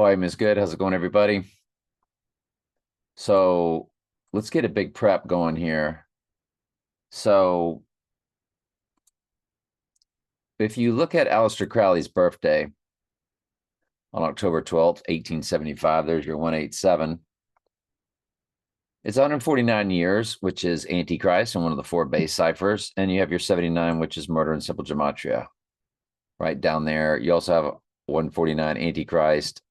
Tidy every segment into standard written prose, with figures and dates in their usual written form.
Volume is good. How's it going, everybody? So let's get a big prep going here. So if you look at Aleister Crowley's birthday on October 12th, 1875, there's your 187. It's 149 years, which is Antichrist and one of the four base ciphers. And you have your 79, which is murder in simple gematria right down there. You also have 149 Antichrist,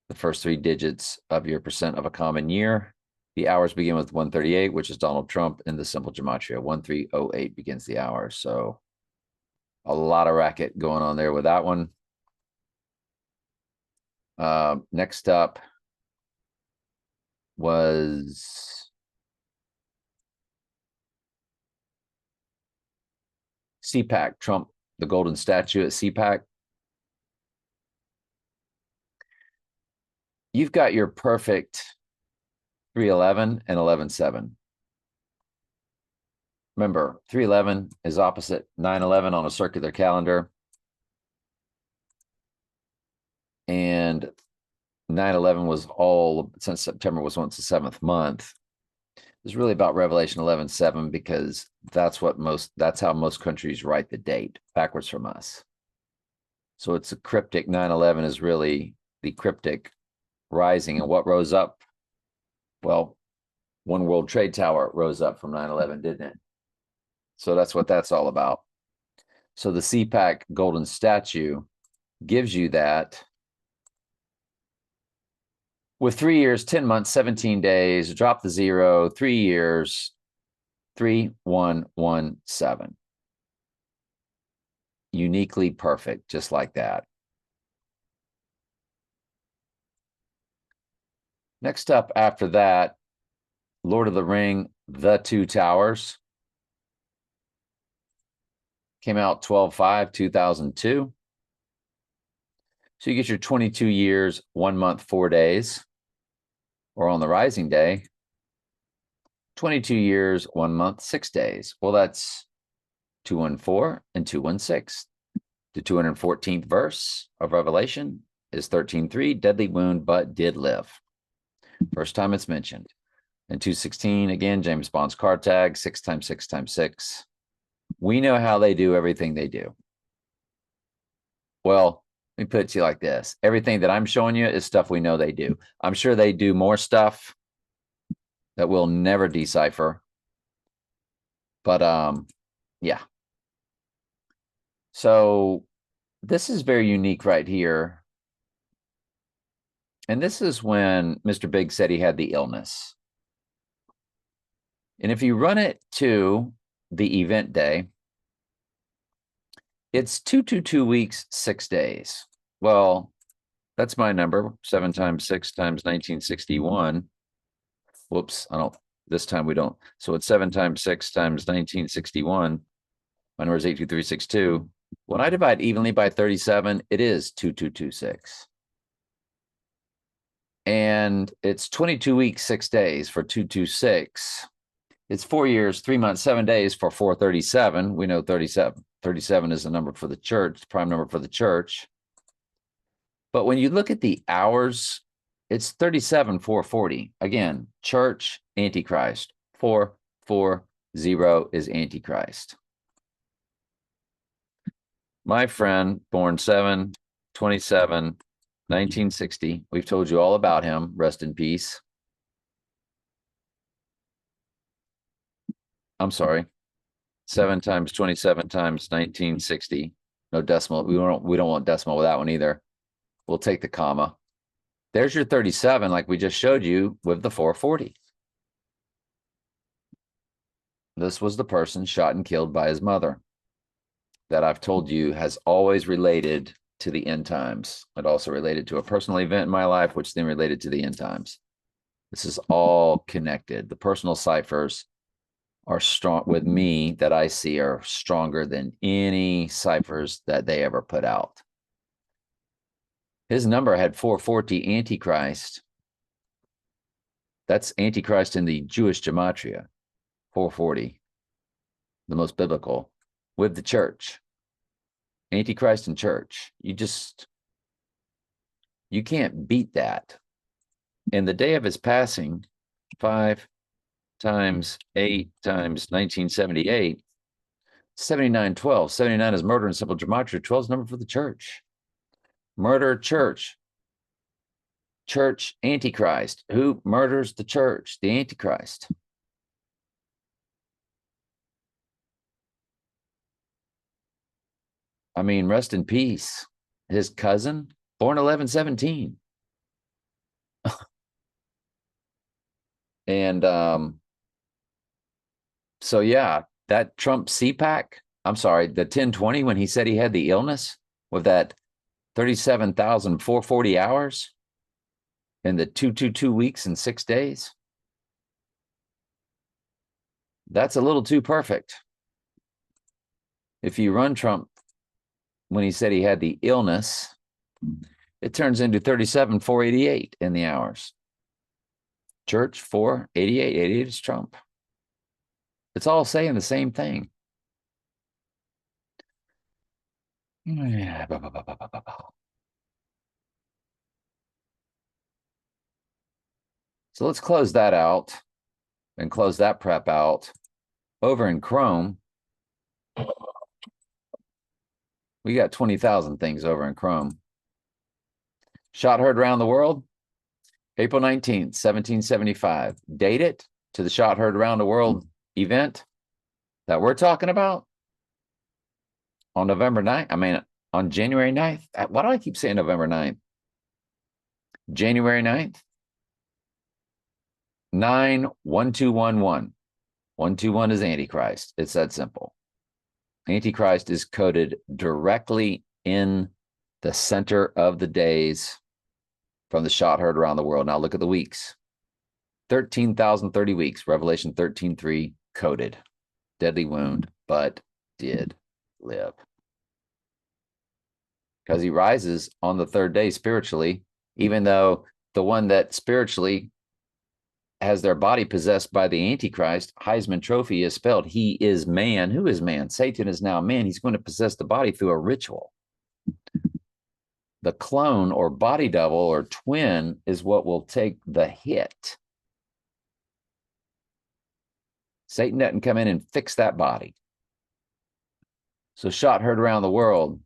the first three digits of your percent of a common year. The hours begin with 138, which is Donald Trump in the simple gematria. 1308 begins the hours. So a lot of racket going on there with that one. Next up was CPAC, Trump, the golden statue at CPAC. You've got your perfect 311 and 11-7. Remember, 311 is opposite 9/11 on a circular calendar. And 9/11 was all, since September was once the seventh month. It's really about Revelation 11:7 because that's how most countries write the date backwards from us. So it's a cryptic. 9/11 is really the cryptic rising. And what rose up? Well, One World Trade Tower rose up from 9/11, didn't it? So that's what that's all about. So the CPAC golden statue gives you that with 3 years, 10 months, 17 days, drop the zero, 3 years, 3117. Uniquely perfect, just like that. Next up after that, Lord of the Ring, The Two Towers. Came out 12/5/2002. So you get your 22 years, 1 month, 4 days, or on the rising day, 22 years, 1 month, 6 days. Well, that's 214 and 216. The 214th verse of Revelation is 13:3, deadly wound, but did live. First time it's mentioned. And 216, again, James Bond's card tag, 6 times 6 times 6. We know how they do everything they do. Well, let me put it to you like this. Everything that I'm showing you is stuff we know they do. I'm sure they do more stuff that we'll never decipher. But yeah. So this is very unique right here. And this is when Mr. Big said he had the illness. And if you run it to the event day, it's 222 weeks, 6 days. Well, that's my number, 7 times 6 times 1961. Whoops, this time we don't. So it's 7 times 6 times 1961. My number is 82362. When I divide evenly by 37, it is 2226. And it's 22 weeks, 6 days for 226. It's 4 years, 3 months, 7 days for 437. We know 37. 37 is the number for the church, the prime number for the church. But when you look at the hours, it's 37/440. Again, church, Antichrist. 440 is Antichrist. My friend, born 7/27/1960. We've told you all about him. Rest in peace. I'm sorry. 7 times 27 times 1960. No decimal. We don't want decimal with that one either. We'll take the comma. There's your 37, like we just showed you with the 440. This was the person shot and killed by his mother that I've told you has always related to the end times. It also related to a personal event in my life, which then related to the end times. This is all connected. The personal ciphers are strong with me that I see are stronger than any ciphers that they ever put out. His number had 440 Antichrist. That's Antichrist in the Jewish gematria, 440, the most biblical, with the church. Antichrist and church. You just, You can't beat that. In the day of his passing, 5 times 8 times 1978, 7912. 79 is murder in simple gematria. 12 is number for the church. Murder, church. Church, Antichrist. Who murders the church? The Antichrist. I mean, rest in peace. His cousin, born 1117. And so yeah, that Trump CPAC, I'm sorry, the 1020 when he said he had the illness with that 37,440 hours and the 222 weeks and 6 days. That's a little too perfect. If you run Trump when he said he had the illness, it turns into 37,488 in the hours. Church 488, 88 is Trump. It's all saying the same thing. Yeah. So let's close that out and close that prep out. Over in Chrome, we got 20,000 things over in Chrome. Shot heard around the world, April 19th, 1775. Date it to the shot heard around the world event that we're talking about on November 9th. I mean, on January 9th. Why do I keep saying November 9th? January 9th. 91211. 121 is Antichrist. It's that simple. Antichrist is coded directly in the center of the days from the shot heard around the world. Now look at the weeks. 13,030 weeks. Revelation 13:3 coded. Deadly wound, but did live. Because he rises on the third day spiritually, even though the one that spiritually has their body possessed by the Antichrist, Heisman Trophy is spelled, he is man. Who is man? Satan is now man. He's going to possess the body through a ritual. The clone or body double or twin is what will take the hit. Satan doesn't come in and fix that body. So shot heard around the world,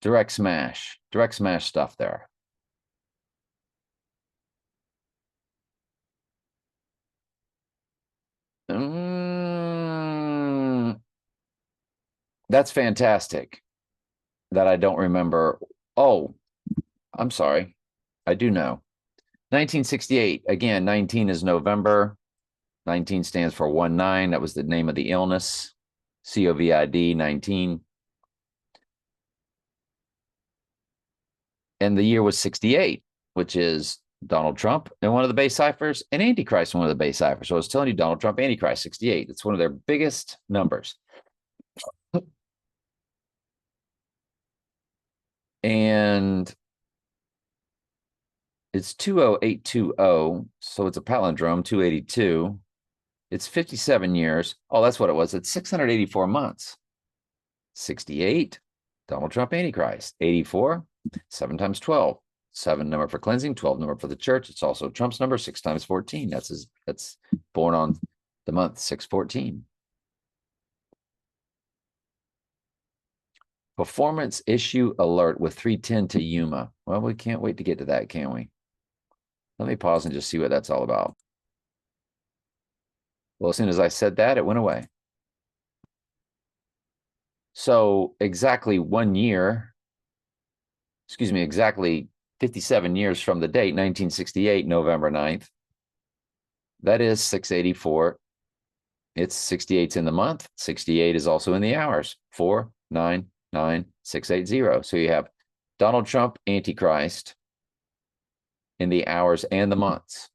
direct smash stuff there. That's fantastic that I don't remember. Oh, I'm sorry. I do know. 1968. Again, 19 is November. 19 stands for 19. That was the name of the illness. COVID, 19. And the year was 68, which is Donald Trump and one of the base ciphers, and Antichrist, one of the base ciphers. So I was telling you, Donald Trump, Antichrist, 68. It's one of their biggest numbers. And it's 20820. So it's a palindrome, 282. It's 57 years. Oh, that's what it was. It's 684 months. 68, Donald Trump, Antichrist. 84, 7 times 12. 7 number for cleansing, 12 number for the church. It's also Trump's number, 6 times 14. That's born on the month 614. Performance issue alert with 310 to Yuma. Well, we can't wait to get to that, can we? Let me pause and just see what that's all about. Well, as soon as I said that, it went away. So exactly 1 year, excuse me, exactly 57 years from the date, 1968, November 9th. That is 684. It's 68's in the month. 68 is also in the hours. 499680. So you have Donald Trump, Antichrist in the hours and the months.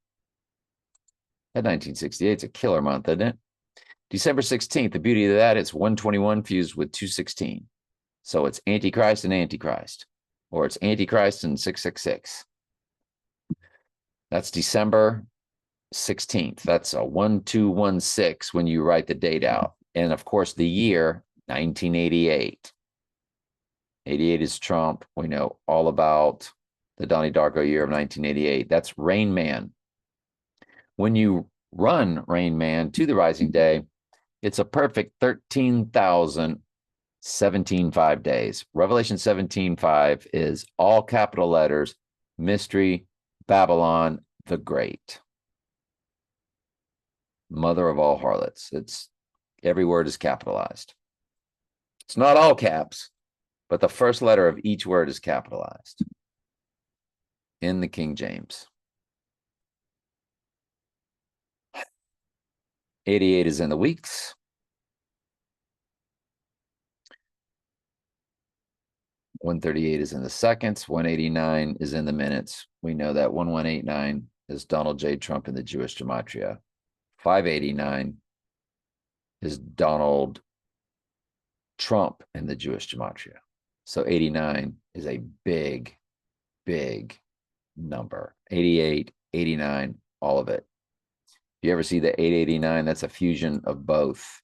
That 1968 is a killer month, isn't it? December 16th, the beauty of that, it's 121 fused with 216. So it's Antichrist and Antichrist, or it's Antichrist and 666. That's December 16th. That's a 1216 when you write the date out. And of course, the year, 1988. 88 is Trump. We know all about the Donnie Darko year of 1988. That's Rain Man. When you run Rain Man to the rising day, it's a perfect 13,017.5 days. Revelation 17:5 is all capital letters, mystery, Babylon the Great, mother of all harlots. It's every word is capitalized. It's not all caps, but the first letter of each word is capitalized in the King James. 88 is in the weeks. 138 is in the seconds. 189 is in the minutes. We know that 1189 is Donald J. Trump in the Jewish gematria. 589 is Donald Trump in the Jewish gematria. So 89 is a big, big number. 88, 89, all of it. If you ever see the 889, that's a fusion of both.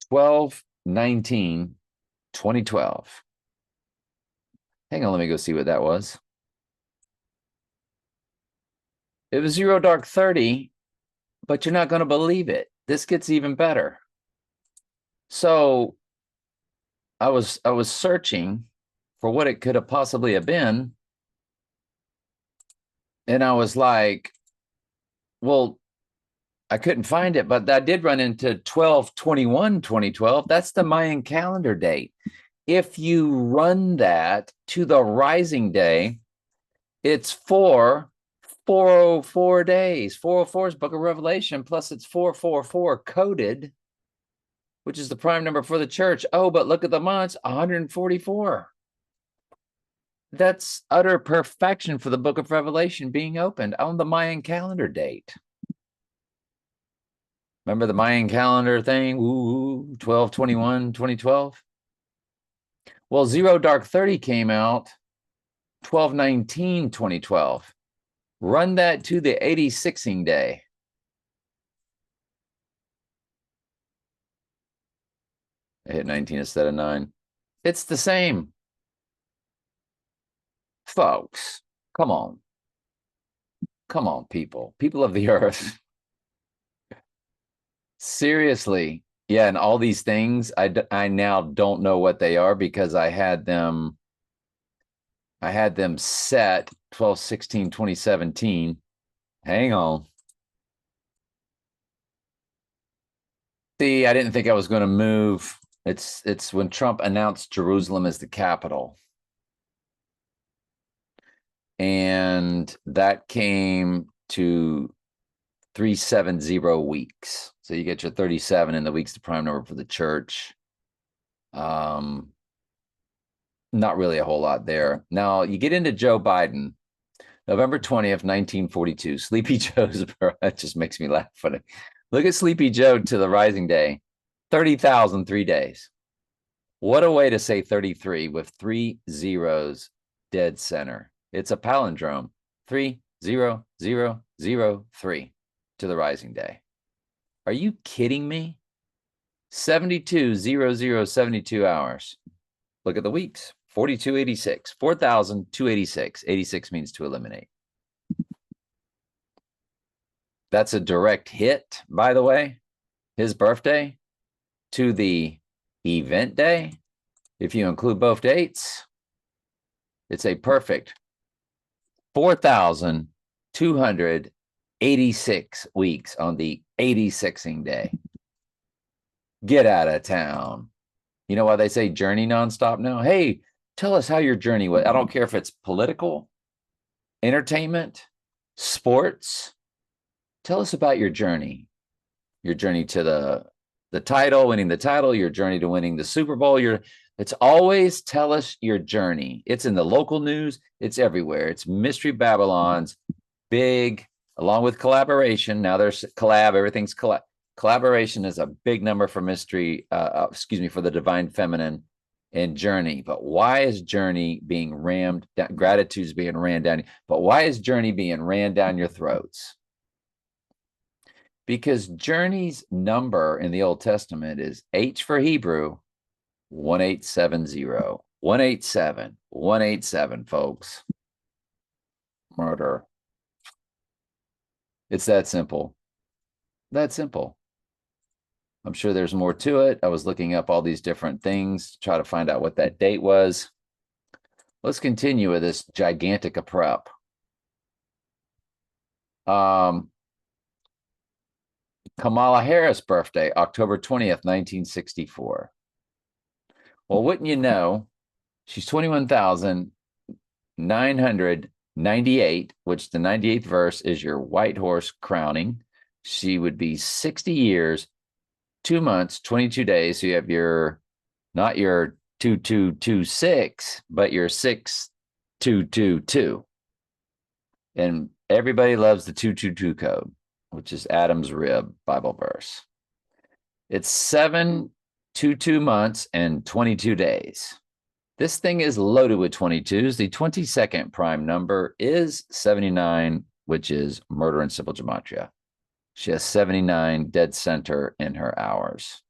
Twelve 19 2012. Hang on, let me go see what that was. It was Zero Dark 30, but you're not going to believe it. This gets even better. So I was searching for what it could have possibly have been. And I was like, well, I couldn't find it, but I did run into 12/21/2012. That's the Mayan calendar date. If you run that to the rising day, it's 404 days. 404 is Book of Revelation, plus it's 444 coded, which is the prime number for the church. Oh, but look at the months, 144. That's utter perfection for the Book of Revelation being opened on the Mayan calendar date. Remember the Mayan calendar thing? Ooh, 12/21/2012. Well, Zero Dark 30 came out 12/19/2012. Run that to the 86ing day. I hit 19 instead of 9. It's the same. Folks, come on. Come on, people. People of the earth. Seriously. Yeah, and all these things, I now don't know what they are because I had them set 12/16/2017. Hang on. See, I didn't think I was going to move. It's when Trump announced Jerusalem as the capital. And that came to 370 weeks. So you get your 37 in the weeks, the prime number for the church. Not really a whole lot there. Now you get into Joe Biden, November 20th, 1942. Sleepy Joe's birth. That just makes me laugh funny. Look at Sleepy Joe to the rising day. 30,000 3 days. What a way to say 33 with 3 zeros dead center. It's a palindrome. 30003 to the rising day. Are you kidding me? 72,0072 hours. Look at the weeks. 4286, 4,286. 86 means to eliminate. That's a direct hit, by the way. His birthday to the event day. If you include both dates, it's a perfect 4,286 weeks on the 86ing day. Get out of town. You know why they say journey nonstop now? Hey, tell us how your journey was. I don't care if it's political, entertainment, sports. Tell us about your journey. Your journey to the title, winning the title, your journey to winning the Super Bowl. It's always tell us your journey. It's in the local news. It's everywhere. It's Mystery Babylon's big, along with collaboration. Now there's collab. Everything's collab. Collaboration is a big number for mystery, for the divine feminine and journey. But why is journey being rammed down? Gratitude's being ran down. But why is journey being ran down your throats? Because Journey's number in the Old Testament is H for Hebrew, 1870. 187, 187, folks. Murder. It's that simple. That simple. I'm sure there's more to it. I was looking up all these different things to try to find out what that date was. Let's continue with this gigantic prep. Kamala Harris' birthday, October 20th, 1964. Well, wouldn't you know, she's 21,998, which the 98th verse is your white horse crowning. She would be 60 years, 2 months, 22 days. So you have your, not your 2226, but your 6222. And everybody loves the 222 code, which is Adam's rib Bible verse. It's 722 months and 22 days. This thing is loaded with 22s. The 22nd prime number is 79, which is murder in simple gematria. She has 79 dead center in her hours.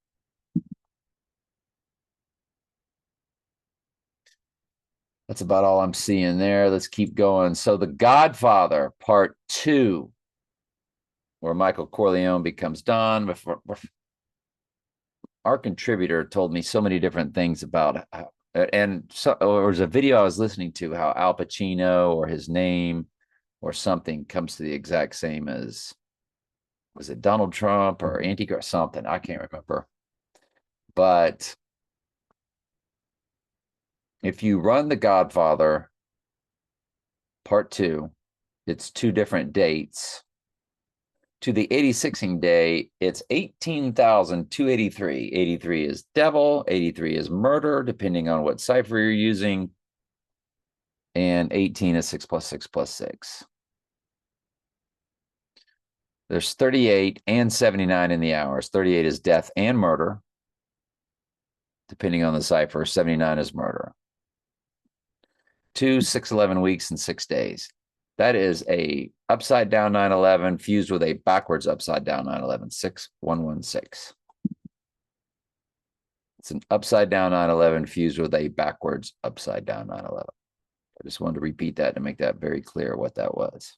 That's about all I'm seeing there. Let's keep going. So The Godfather, part 2, where Michael Corleone becomes Don. Our contributor told me so many different things about how, and so there was a video I was listening to how Al Pacino or his name or something comes to the exact same as, was it Donald Trump or Antigua or something? I can't remember. But if you run The Godfather part 2, it's 2 different dates. To the 86ing day, it's 18,283. 83 is devil, 83 is murder, depending on what cipher you're using. And 18 is 6 plus 6 plus 6. There's 38 and 79 in the hours. 38 is death and murder, depending on the cipher. 79 is murder. 2, 6, 11 weeks and 6 days. That is a upside down 9/11 fused with a backwards upside down 9/11, 6116. It's an upside down 9/11 fused with a backwards upside down 9/11. I just wanted to repeat that to make that very clear what that was.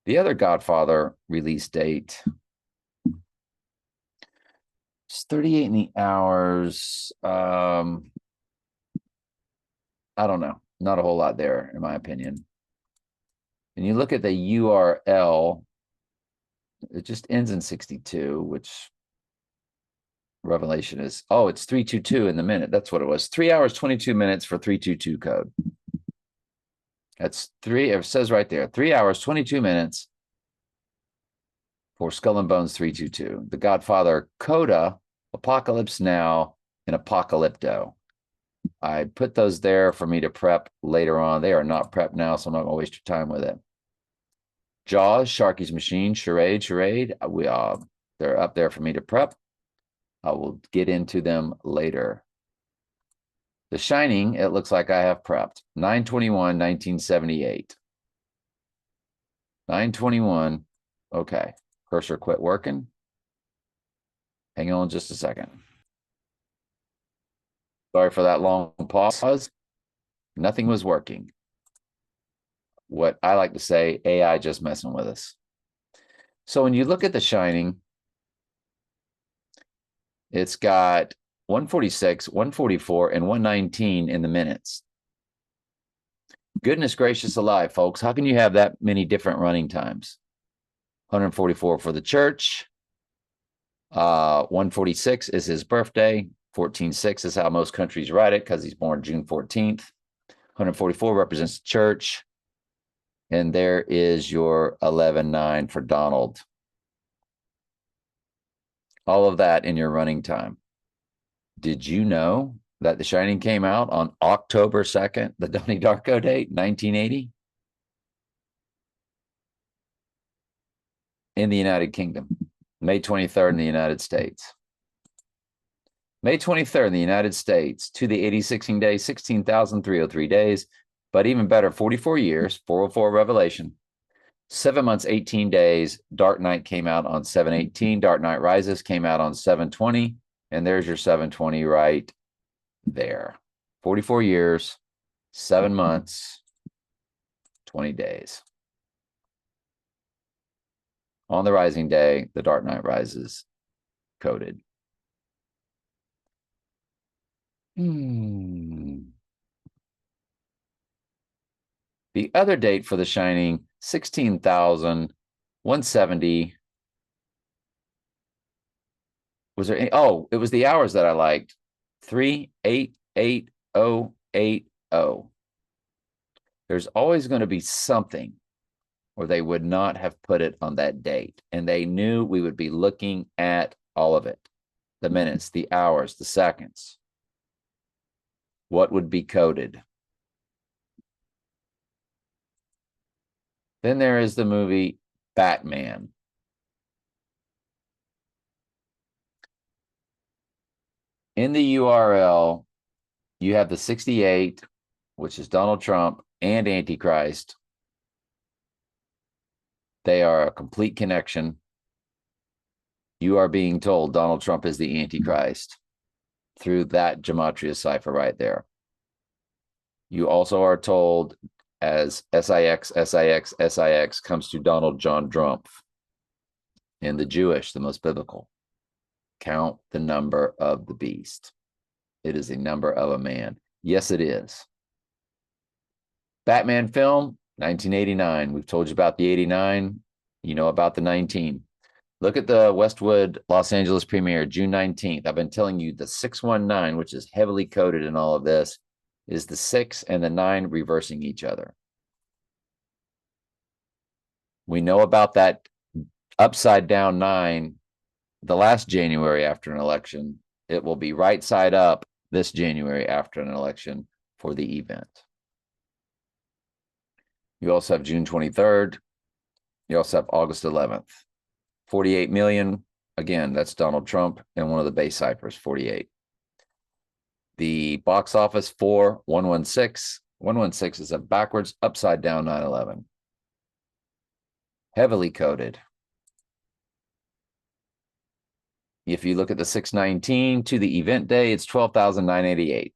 The other Godfather release date is 38 in the hours. I don't know. Not a whole lot there, in my opinion. And you look at the URL, it just ends in 62, which Revelation is, oh, it's 322 in the minute. That's what it was. 3 hours, 22 minutes for 322 code. That's it says right there, 3 hours, 22 minutes for Skull and Bones 322. The Godfather Coda, Apocalypse Now, and Apocalypto. I put those there for me to prep later on. They are not prepped now, so I'm not going to waste your time with it. Jaws, Sharky's Machine, Charade. They're up there for me to prep. I will get into them later. The Shining, it looks like I have prepped. 9/21, 1978. 9/21. Okay. Cursor quit working. Hang on just a second. Sorry for that long pause. Nothing was working. What I like to say, AI just messing with us. So when you look at The Shining, it's got 146, 144, and 119 in the minutes. Goodness gracious alive, folks. How can you have that many different running times? 144 for the church. 146 is his birthday. 14/6 is how most countries write it because he's born June 14th. 144 represents the church. And there is your 11/9 for Donald. All of that in your running time. Did you know that The Shining came out on October 2nd, the Donnie Darko date, 1980? In the United Kingdom. May 23rd in the United States. May 23rd in the United States, to the 86ing day, 16,303 days, but even better, 44 years, 404 Revelation. 7 months, 18 days. Dark Knight came out on 7/18. Dark Knight Rises came out on 7/20. And there's your 7/20 right there. 44 years, 7 months, 20 days. On the rising day, the Dark Knight Rises coded. The other date for The Shining, 16,170. Was there any? Oh, it was the hours that I liked. 388,080. There's always going to be something or they would not have put it on that date. And they knew we would be looking at all of it, the minutes, the hours, the seconds. What would be coded? Then there is the movie Batman. In the URL, you have the 68, which is Donald Trump and Antichrist. They are a complete connection. You are being told Donald Trump is the Antichrist through that gematria cipher right there. You also are told as SIX, SIX, SIX comes to Donald John Trump. In the Jewish, the most biblical, count the number of the beast. It is a number of a man. Yes, it is. Batman film, 1989. We've told you about the 89. You know about the 19. Look at the Westwood Los Angeles premiere, June 19th. I've been telling you the 619, which is heavily coded in all of this, is the 6 and the 9 reversing each other. We know about that upside down 9 the last January after an election. It will be right side up this January after an election for the event. You also have June 23rd. You also have August 11th. 48 million. Again, that's Donald Trump and one of the base ciphers, 48. The box office for 116. 116 is a backwards, upside down 9/11. Heavily coded. If you look at the 619 to the event day, it's 12,988.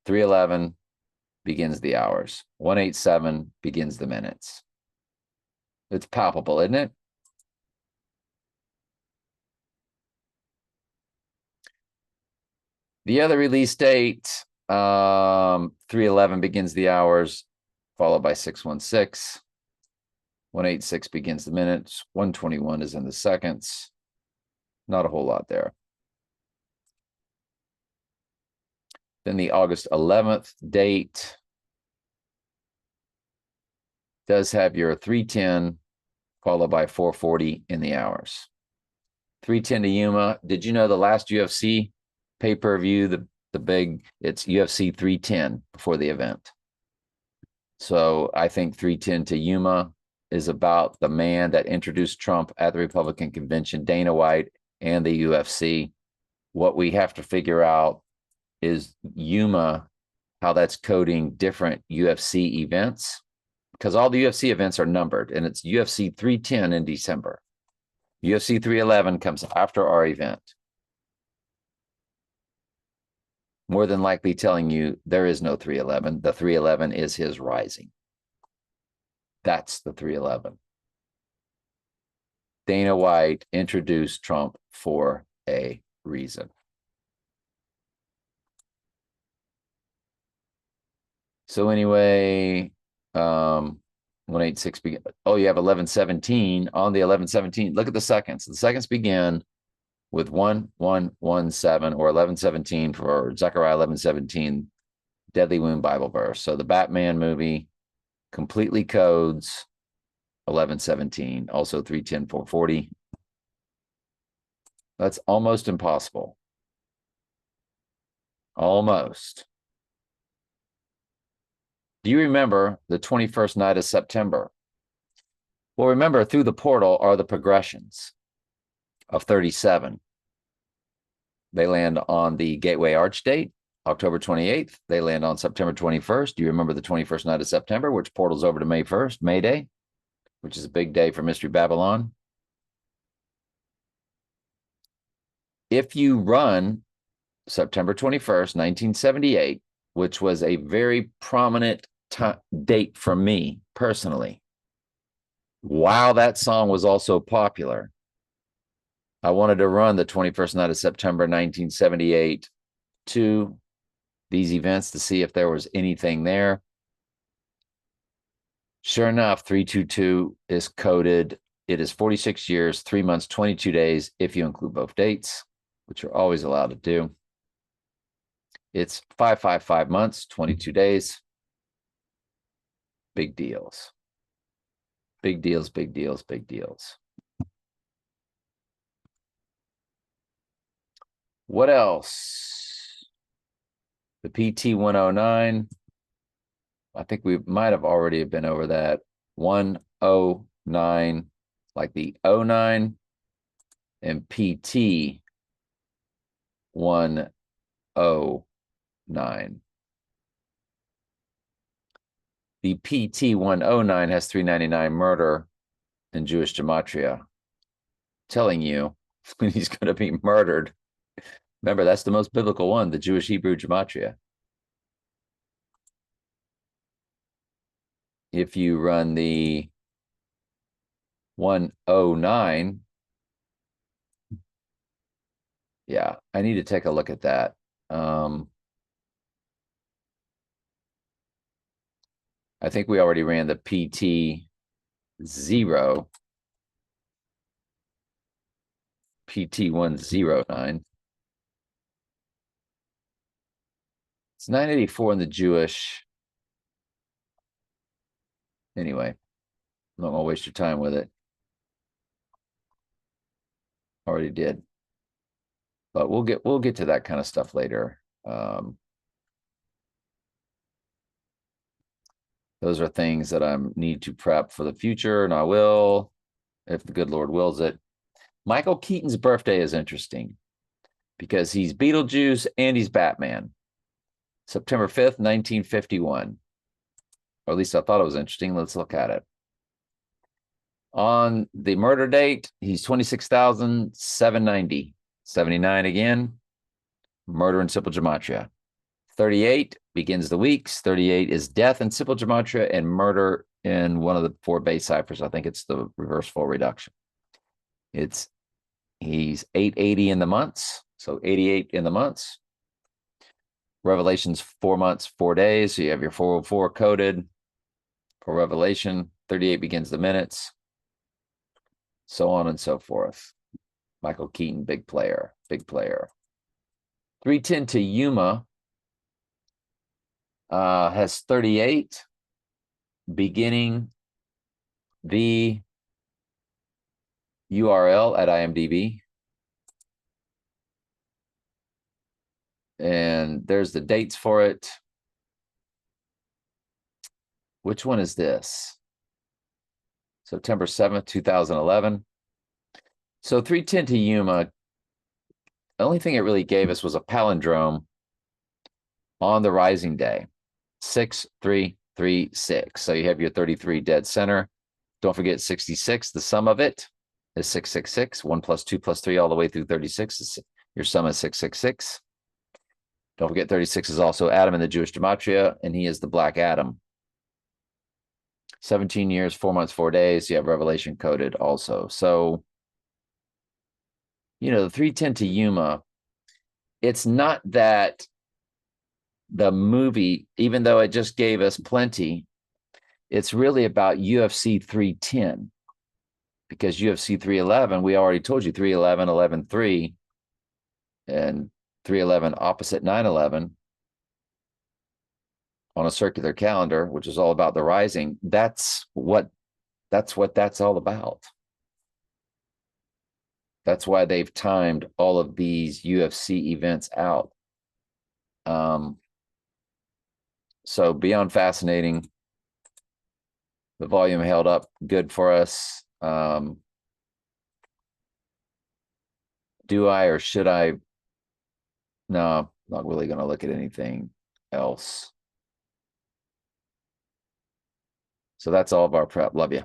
311 begins the hours. 187 begins the minutes. It's palpable, isn't it? The other release date, 311 begins the hours, followed by 616. 186 begins the minutes. 121 is in the seconds. Not a whole lot there. Then the August 11th date does have your 310 followed by 440 in the hours. 310 to Yuma. Did you know the last UFC pay-per-view, the big, it's UFC 310 before the event. So I think 310 to Yuma is about the man that introduced Trump at the Republican convention, Dana White, and the UFC. What we have to figure out is Yuma, how that's coding different UFC events, because all the UFC events are numbered, and it's UFC 310 in December. UFC 311 comes after our event. More than likely telling you there is no 311. The 311 is his rising. That's the 311. Dana White introduced Trump for a reason. So anyway, 186 begin. Oh, you have 1117 on the 1117. Look at the seconds. The seconds begin with 1117 or 1117 for Zechariah 1117, Deadly Wound Bible verse. So the Batman movie completely codes 1117, also 310, 440. That's almost impossible. Almost. Do you remember the 21st night of September? Well, remember, through the portal are the progressions of 37. They land on the Gateway Arch date, October 28th. They land on September 21st. Do you remember the 21st night of September, which portals over to May 1st, May Day? which is a big day for Mystery Babylon. If you run September 21st, 1978, which was a very prominent date for me personally, while that song was also popular, I wanted to run the 21st night of September 1978 to these events to see if there was anything there. Sure enough, 322 is coded. It is 46 years, 3 months, 22 days, if you include both dates, which you're always allowed to do. It's 555 months, 22 days. Big deals. Big deals, big deals, big deals. What else? The PT 109. I think we might have already been over that. 109, like the 09, and PT 109. The PT 109 has 399 murder in Jewish gematria, telling you when he's going to be murdered. Remember, that's the most biblical one, the Jewish Hebrew gematria. If you run the 109, yeah, I need to take a look at that. I think we already ran the PT 0, PT 109. It's 984 in the Jewish. Anyway, I'm not gonna waste your time with it. Already did. But we'll get to that kind of stuff later. Those are things that I need to prep for the future, and I will, if the good Lord wills it. Michael Keaton's birthday is interesting because he's Beetlejuice and he's Batman. September 5th, 1951. Or at least I thought it was interesting. Let's look at it. On the murder date, he's 26,790. 79 again. Murder in simple gematria. 38 begins the weeks. 38 is death in simple gematria and murder in one of the 4 base ciphers. I think it's the reverse full reduction. He's 880 in the months, so 88 in the months. Revelation's 4 months, 4 days. So you have your 404 coded for Revelation. 38 begins the minutes, so on and so forth. Michael Keaton, big player, big player. 310 to Yuma has 38, beginning the URL at IMDb. And there's the dates for it. Which one is this? September 7th, 2011. So 310 to Yuma, the only thing it really gave us was a palindrome on the rising day, 6336. So you have your 33 dead center. Don't forget 66, the sum of it is 666. 1 plus 2 plus 3 all the way through 36. Your sum is 666. Don't forget 36 is also Adam in the Jewish gematria, and he is the Black Adam. 17 years, 4 months, 4 days. You have Revelation coded also. So, you know, the 310 to Yuma, it's not that the movie, even though it just gave us plenty, it's really about UFC 310, because UFC 311, we already told you 311, 11-3, and 311 opposite 911 on a circular calendar, which is all about the rising. That's what that's all about. That's why they've timed all of these UFC events out. So beyond fascinating, the volume held up good for us. Do I or should I? No, not really going to look at anything else. So that's all of our prep. Love you.